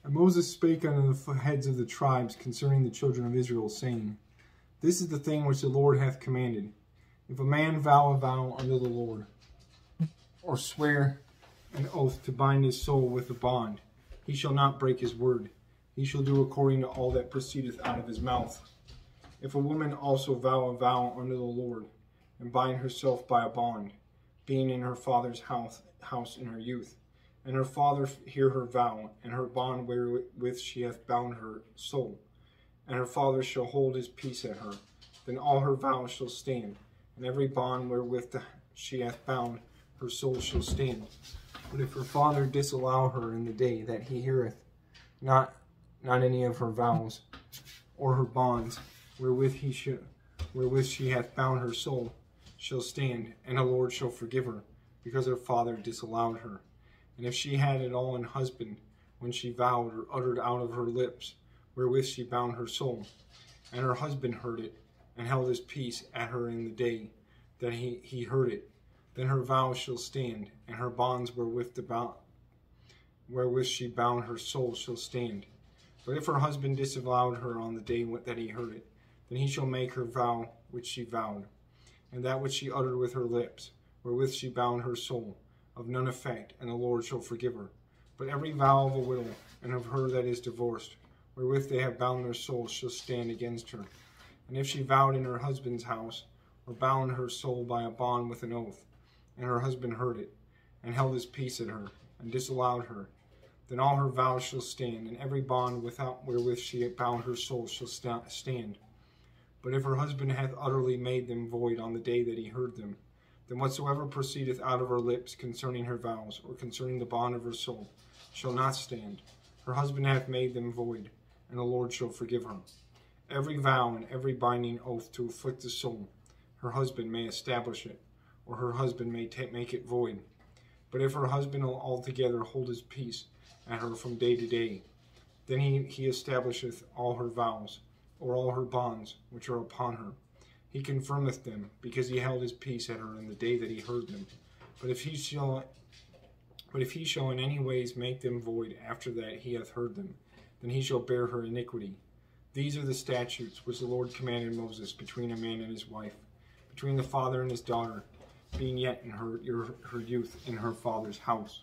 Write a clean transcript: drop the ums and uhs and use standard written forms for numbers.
And Moses spake unto the heads of the tribes concerning the children of Israel, saying, This is the thing which the Lord hath commanded. If a man vow a vow unto the Lord, or swear an oath to bind his soul with a bond, he shall not break his word. He shall do according to all that proceedeth out of his mouth. If a woman also vow a vow unto the Lord, and bind herself by a bond, being in her father's house in her youth, and her father hear her vow, and her bond wherewith she hath bound her soul, and her father shall hold his peace at her, then all her vows shall stand, and every bond wherewith she hath bound her soul shall stand. But if her father disallow her in the day that he heareth not any of her vows, or her bonds, wherewith she hath bound her soul, shall stand, and the Lord shall forgive her, because her father disallowed her. And if she had it all in husband, when she vowed or uttered out of her lips, wherewith she bound her soul, and her husband heard it, and held his peace at her in the day that he heard it, then her vows shall stand, and her bonds wherewith she bound her soul shall stand. But if her husband disallowed her on the day that he heard it, then he shall make her vow which she vowed, and that which she uttered with her lips, wherewith she bound her soul, of none effect, and the Lord shall forgive her. But every vow of a widow, and of her that is divorced, wherewith they have bound their souls, shall stand against her. And if she vowed in her husband's house, or bound her soul by a bond with an oath, and her husband heard it, and held his peace at her, and disallowed her, then all her vows shall stand, and every bond wherewith she had bound her soul shall stand. But if her husband hath utterly made them void on the day that he heard them, then whatsoever proceedeth out of her lips concerning her vows, or concerning the bond of her soul, shall not stand. Her husband hath made them void, and the Lord shall forgive her. Every vow and every binding oath to afflict the soul, her husband may establish it, or her husband may make it void. But if her husband will altogether hold his peace at her from day to day, then he establisheth all her vows, or all her bonds which are upon her. He confirmeth them, because he held his peace at her in the day that he heard them. But if he shall in any ways make them void after that he hath heard them, then he shall bear her iniquity. These are the statutes which the Lord commanded Moses between a man and his wife, between the father and his daughter, being yet in her youth in her father's house.